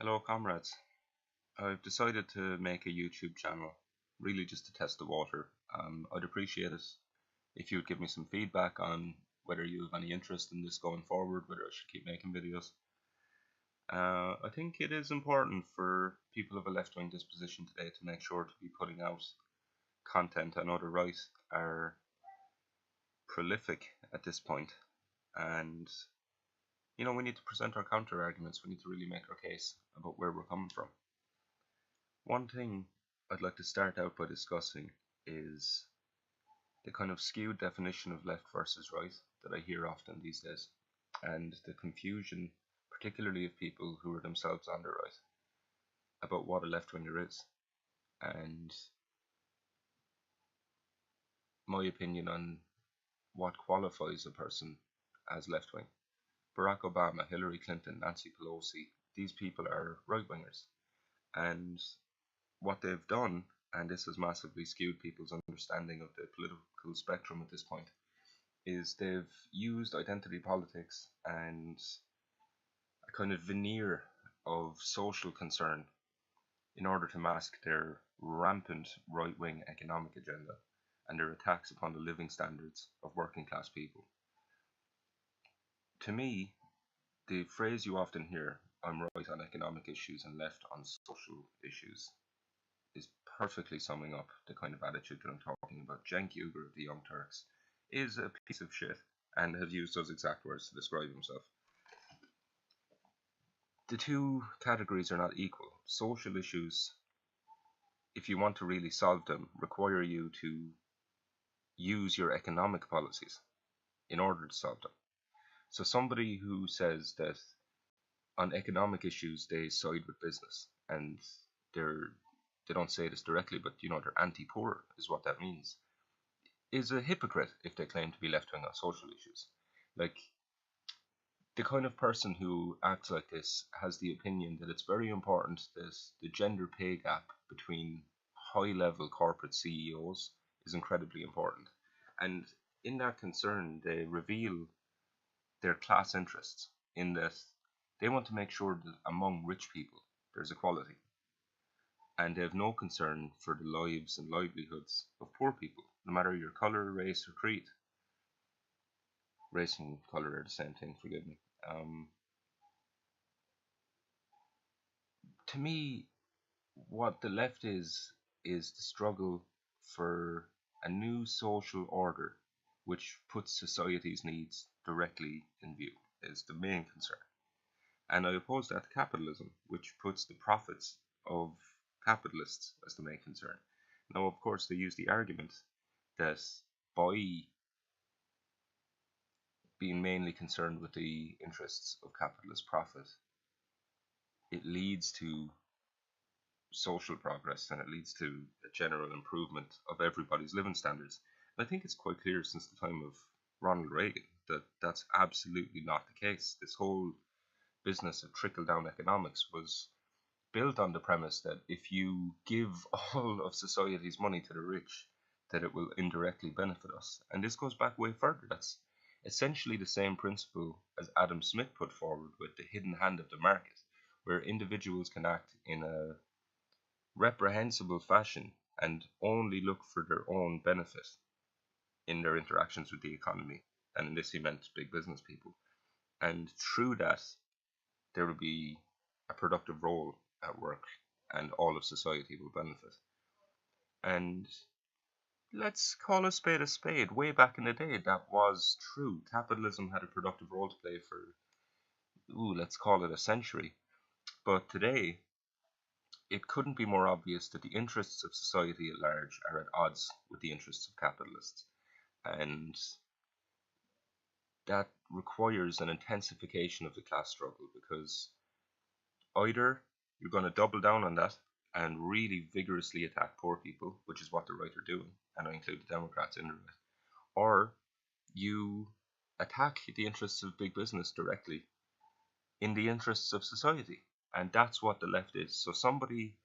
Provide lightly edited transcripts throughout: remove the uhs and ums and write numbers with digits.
Hello, comrades. I've decided to make a YouTube channel, really just to test the water. I'd appreciate it if you would give me some feedback on whether you have any interest in this going forward, whether I should keep making videos. I think it is important for people of a left-wing disposition today to make sure to be putting out content. I know the right are prolific at this point, and we need to present our counter arguments. We need to really make our case about where we're coming from. One thing I'd like to start out by discussing is the kind of skewed definition of left versus right that I hear often these days, and the confusion, particularly of people who are themselves on the right, about what a left winger is, and my opinion on what qualifies a person as left wing. Barack Obama, Hillary Clinton, Nancy Pelosi, these people are right wingers, and what they've done, and this has massively skewed people's understanding of the political spectrum at this point, is they've used identity politics and a kind of veneer of social concern in order to mask their rampant right-wing economic agenda and their attacks upon the living standards of working class people. To me, the phrase you often hear, "I'm right on economic issues and left on social issues," is perfectly summing up the kind of attitude that I'm talking about. Cenk Uygur of the Young Turks is a piece of shit and has used those exact words to describe himself. The two categories are not equal. Social issues, if you want to really solve them, require you to use your economic policies in order to solve them. So somebody who says that on economic issues they side with business, and they don't say this directly, but they're anti-poor is what that means, is a hypocrite if they claim to be left-wing on social issues. Like, the kind of person who acts like this has the opinion that it's very important that the gender pay gap between high-level corporate CEOs is incredibly important. And in that concern, they reveal their class interests in that they want to make sure that among rich people there's equality, and they have no concern for the lives and livelihoods of poor people, no matter your colour, race, or creed. Race and colour are the same thing, forgive me. To me, what the left is the struggle for a new social order which puts society's needs directly in view, is the main concern. And I oppose that to capitalism, which puts the profits of capitalists as the main concern. Now, of course, they use the argument that by being mainly concerned with the interests of capitalist profit, it leads to social progress and it leads to a general improvement of everybody's living standards. And I think it's quite clear since the time of Ronald Reagan that that's absolutely not the case. This whole business of trickle-down economics was built on the premise that if you give all of society's money to the rich, that it will indirectly benefit us. And this goes back way further. That's essentially the same principle as Adam Smith put forward with the hidden hand of the market, where individuals can act in a reprehensible fashion and only look for their own benefit in their interactions with the economy. And in this he meant big business people. And through that, there will be a productive role at work and all of society will benefit. And let's call a spade a spade. Way back in the day, that was true. Capitalism had a productive role to play for, let's call it a century. But today, it couldn't be more obvious that the interests of society at large are at odds with the interests of capitalists. And that requires an intensification of the class struggle, because either you're going to double down on that and really vigorously attack poor people, which is what the right are doing, and I include the Democrats in the right, or you attack the interests of big business directly in the interests of society. And that's what the left is. So somebody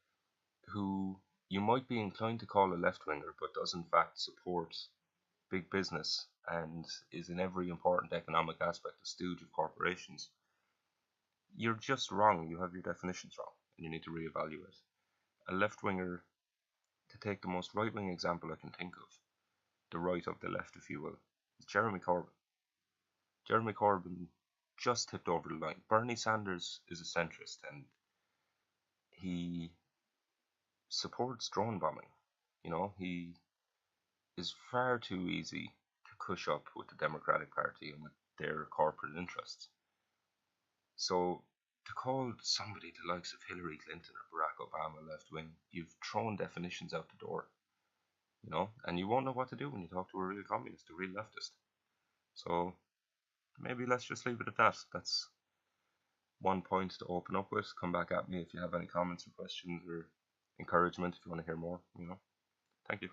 who you might be inclined to call a left-winger but does in fact support big business and is in every important economic aspect a stooge of corporations, you're just wrong. You have your definitions wrong, and you need to reevaluate. A left winger, to take the most right wing example I can think of, the right of the left, if you will, is Jeremy Corbyn. Jeremy Corbyn just tipped over the line. Bernie Sanders is a centrist, and he supports drone bombing. He is far too easy to cush up with the Democratic Party and with their corporate interests. So to call somebody the likes of Hillary Clinton or Barack Obama left wing, you've thrown definitions out the door, and you won't know what to do when you talk to a real communist, a real leftist. So maybe let's just leave it at that. That's one point to open up with. Come back at me if you have any comments or questions or encouragement if you want to hear more. Thank you.